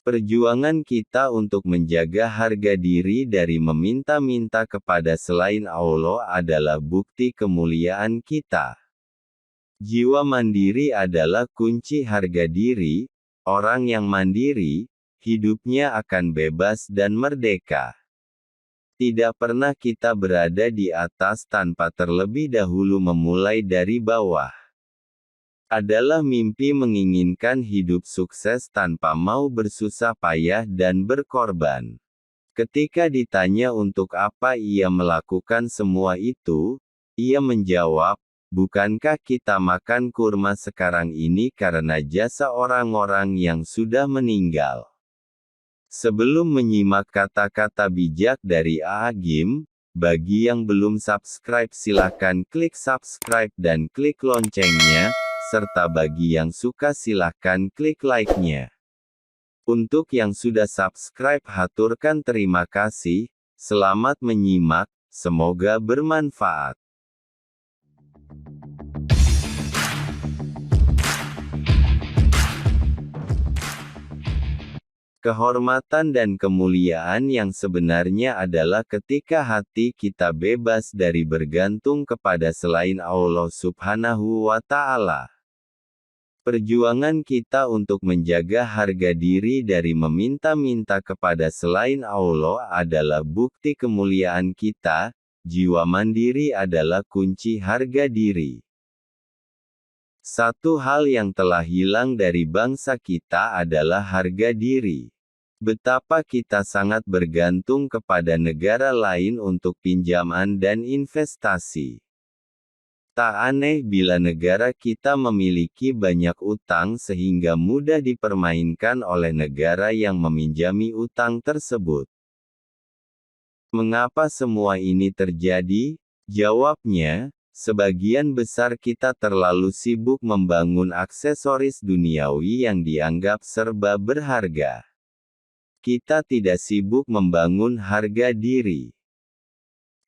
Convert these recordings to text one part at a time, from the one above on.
Perjuangan kita untuk menjaga harga diri dari meminta-minta kepada selain Allah adalah bukti kemuliaan kita. Jiwa mandiri adalah kunci harga diri. Orang yang mandiri, hidupnya akan bebas dan merdeka. Tidak pernah kita berada di atas tanpa terlebih dahulu memulai dari bawah. Adalah mimpi menginginkan hidup sukses tanpa mau bersusah payah dan berkorban. Ketika ditanya untuk apa ia melakukan semua itu, ia menjawab, "Bukankah kita makan kurma sekarang ini karena jasa orang-orang yang sudah meninggal?" Sebelum menyimak kata-kata bijak dari Agim, bagi yang belum subscribe silakan klik subscribe dan klik loncengnya, serta bagi yang suka silahkan klik like-nya. Untuk yang sudah subscribe haturkan terima kasih, selamat menyimak, semoga bermanfaat. Kehormatan dan kemuliaan yang sebenarnya adalah ketika hati kita bebas dari bergantung kepada selain Allah Subhanahu wa Ta'ala. Perjuangan kita untuk menjaga harga diri dari meminta-minta kepada selain Allah adalah bukti kemuliaan kita. Jiwa mandiri adalah kunci harga diri. Satu hal yang telah hilang dari bangsa kita adalah harga diri. Betapa kita sangat bergantung kepada negara lain untuk pinjaman dan investasi. Tak aneh bila negara kita memiliki banyak utang sehingga mudah dipermainkan oleh negara yang meminjami utang tersebut. Mengapa semua ini terjadi? Jawabnya, sebagian besar kita terlalu sibuk membangun aksesoris duniawi yang dianggap serba berharga. Kita tidak sibuk membangun harga diri.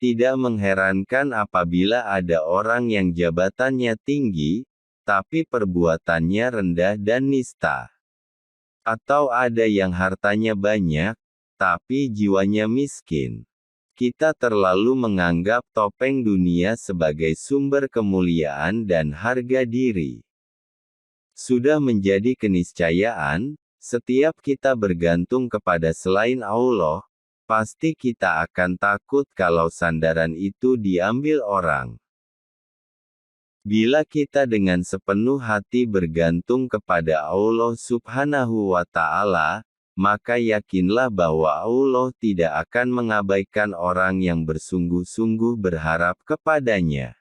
Tidak mengherankan apabila ada orang yang jabatannya tinggi, tapi perbuatannya rendah dan nista. Atau ada yang hartanya banyak, tapi jiwanya miskin. Kita terlalu menganggap topeng dunia sebagai sumber kemuliaan dan harga diri. Sudah menjadi keniscayaan, setiap kita bergantung kepada selain Allah, pasti kita akan takut kalau sandaran itu diambil orang. Bila kita dengan sepenuh hati bergantung kepada Allah Subhanahu wa Ta'ala, maka yakinlah bahwa Allah tidak akan mengabaikan orang yang bersungguh-sungguh berharap kepadanya.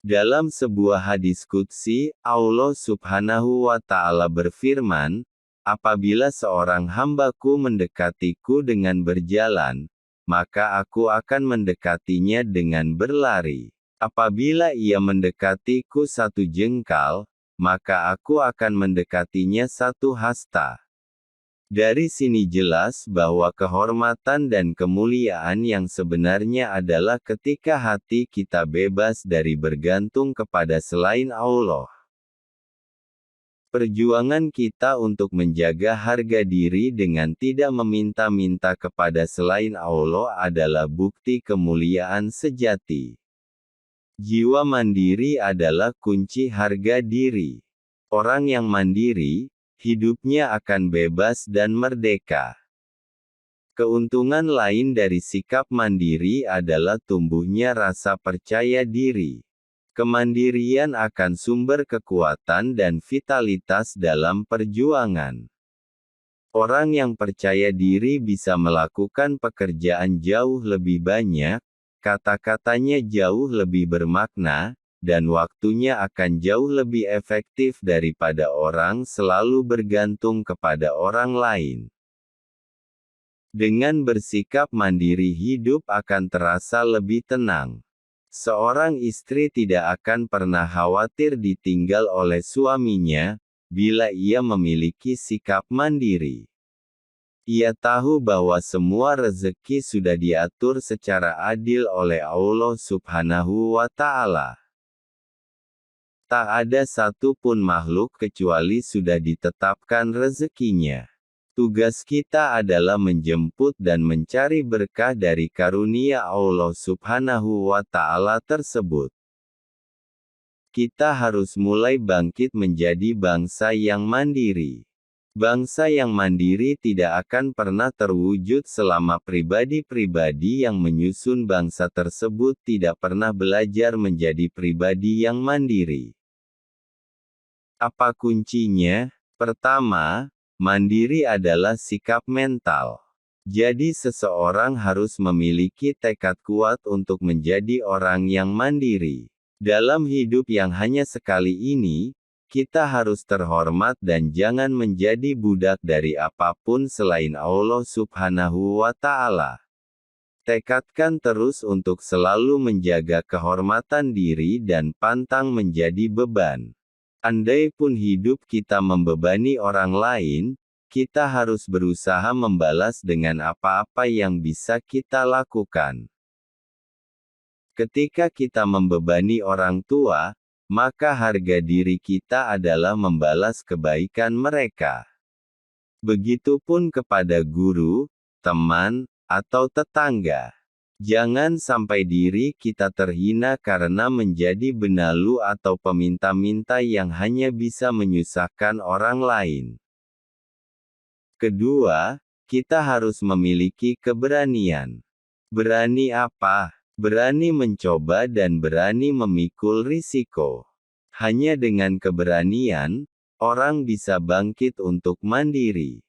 Dalam sebuah hadis qudsi, Allah Subhanahu wa Ta'ala berfirman, "Apabila seorang hambaku mendekatiku dengan berjalan, maka aku akan mendekatinya dengan berlari. Apabila ia mendekatiku 1 jengkal, maka aku akan mendekatinya 1 hasta." Dari sini jelas bahwa kehormatan dan kemuliaan yang sebenarnya adalah ketika hati kita bebas dari bergantung kepada selain Allah. Perjuangan kita untuk menjaga harga diri dengan tidak meminta-minta kepada selain Allah adalah bukti kemuliaan sejati. Jiwa mandiri adalah kunci harga diri. Orang yang mandiri, hidupnya akan bebas dan merdeka. Keuntungan lain dari sikap mandiri adalah tumbuhnya rasa percaya diri. Kemandirian akan sumber kekuatan dan vitalitas dalam perjuangan. Orang yang percaya diri bisa melakukan pekerjaan jauh lebih banyak, kata-katanya jauh lebih bermakna, dan waktunya akan jauh lebih efektif daripada orang selalu bergantung kepada orang lain. Dengan bersikap mandiri hidup akan terasa lebih tenang. Seorang istri tidak akan pernah khawatir ditinggal oleh suaminya, bila ia memiliki sikap mandiri. Ia tahu bahwa semua rezeki sudah diatur secara adil oleh Allah Subhanahu wa Ta'ala. Tak ada satu pun makhluk kecuali sudah ditetapkan rezekinya. Tugas kita adalah menjemput dan mencari berkah dari karunia Allah Subhanahu wa Ta'ala tersebut. Kita harus mulai bangkit menjadi bangsa yang mandiri. Bangsa yang mandiri tidak akan pernah terwujud selama pribadi-pribadi yang menyusun bangsa tersebut tidak pernah belajar menjadi pribadi yang mandiri. Apa kuncinya? Pertama, mandiri adalah sikap mental. Jadi seseorang harus memiliki tekad kuat untuk menjadi orang yang mandiri. Dalam hidup yang hanya sekali ini, kita harus terhormat dan jangan menjadi budak dari apapun selain Allah Subhanahu wa Ta'ala. Tekadkan terus untuk selalu menjaga kehormatan diri dan pantang menjadi beban. Andai pun hidup kita membebani orang lain, kita harus berusaha membalas dengan apa-apa yang bisa kita lakukan. Ketika kita membebani orang tua, maka harga diri kita adalah membalas kebaikan mereka. Begitupun kepada guru, teman, atau tetangga. Jangan sampai diri kita terhina karena menjadi benalu atau peminta-minta yang hanya bisa menyusahkan orang lain. Kedua, kita harus memiliki keberanian. Berani apa? Berani mencoba dan berani memikul risiko. Hanya dengan keberanian, orang bisa bangkit untuk mandiri.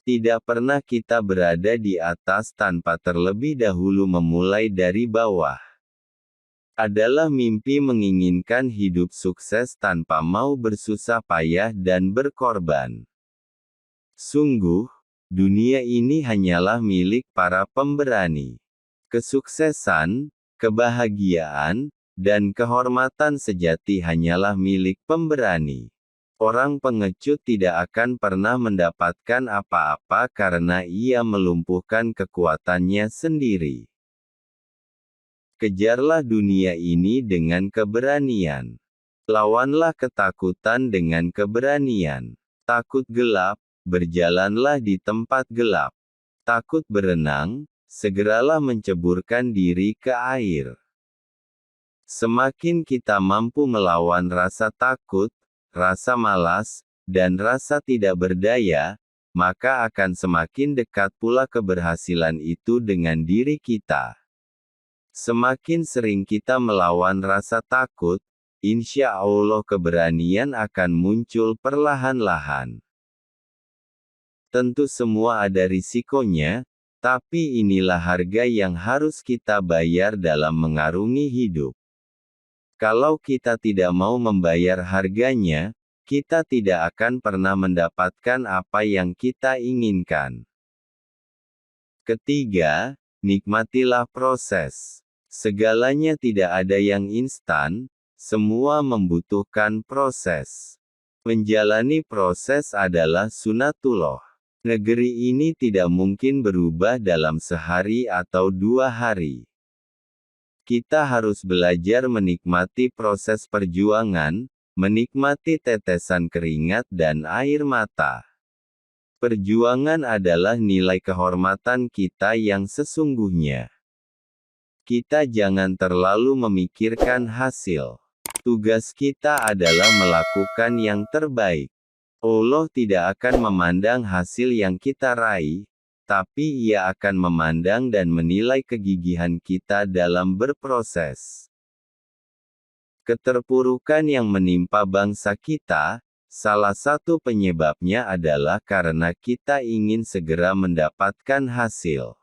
Tidak pernah kita berada di atas tanpa terlebih dahulu memulai dari bawah. Adalah mimpi menginginkan hidup sukses tanpa mau bersusah payah dan berkorban. Sungguh, dunia ini hanyalah milik para pemberani. Kesuksesan, kebahagiaan, dan kehormatan sejati hanyalah milik pemberani. Orang pengecut tidak akan pernah mendapatkan apa-apa karena ia melumpuhkan kekuatannya sendiri. Kejarlah dunia ini dengan keberanian. Lawanlah ketakutan dengan keberanian. Takut gelap, berjalanlah di tempat gelap. Takut berenang, segeralah menceburkan diri ke air. Semakin kita mampu melawan rasa takut, rasa malas, dan rasa tidak berdaya, maka akan semakin dekat pula keberhasilan itu dengan diri kita. Semakin sering kita melawan rasa takut, insya Allah keberanian akan muncul perlahan-lahan. Tentu semua ada risikonya, tapi inilah harga yang harus kita bayar dalam mengarungi hidup. Kalau kita tidak mau membayar harganya, kita tidak akan pernah mendapatkan apa yang kita inginkan. Ketiga, nikmatilah proses. Segalanya tidak ada yang instan, semua membutuhkan proses. Menjalani proses adalah sunatullah. Negeri ini tidak mungkin berubah dalam sehari atau 2 hari. Kita harus belajar menikmati proses perjuangan, menikmati tetesan keringat dan air mata. Perjuangan adalah nilai kehormatan kita yang sesungguhnya. Kita jangan terlalu memikirkan hasil. Tugas kita adalah melakukan yang terbaik. Allah tidak akan memandang hasil yang kita raih, tapi Ia akan memandang dan menilai kegigihan kita dalam berproses. Keterpurukan yang menimpa bangsa kita, salah satu penyebabnya adalah karena kita ingin segera mendapatkan hasil.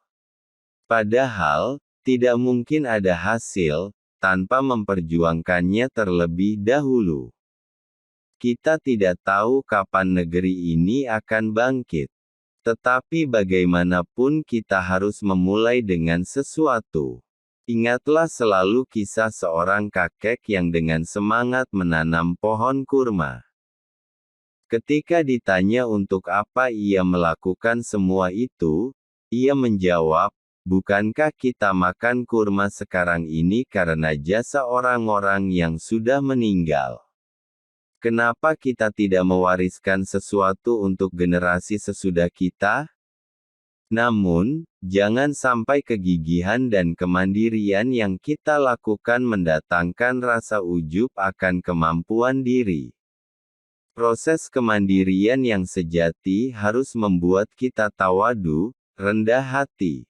Padahal, tidak mungkin ada hasil, tanpa memperjuangkannya terlebih dahulu. Kita tidak tahu kapan negeri ini akan bangkit. Tetapi bagaimanapun kita harus memulai dengan sesuatu. Ingatlah selalu kisah seorang kakek yang dengan semangat menanam pohon kurma. Ketika ditanya untuk apa ia melakukan semua itu, ia menjawab, bukankah kita makan kurma sekarang ini karena jasa orang-orang yang sudah meninggal? Kenapa kita tidak mewariskan sesuatu untuk generasi sesudah kita? Namun, jangan sampai kegigihan dan kemandirian yang kita lakukan mendatangkan rasa ujub akan kemampuan diri. Proses kemandirian yang sejati harus membuat kita tawadu, rendah hati.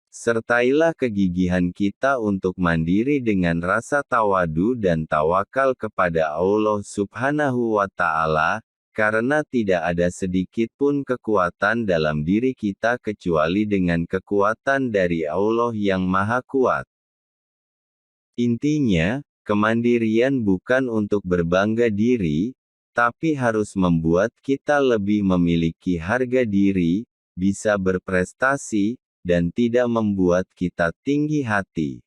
Sertailah kegigihan kita untuk mandiri dengan rasa tawadu dan tawakal kepada Allah Subhanahu wa Ta'ala, karena tidak ada sedikit pun kekuatan dalam diri kita kecuali dengan kekuatan dari Allah yang Maha Kuat. Intinya, kemandirian bukan untuk berbangga diri, tapi harus membuat kita lebih memiliki harga diri, bisa berprestasi, dan tidak membuat kita tinggi hati.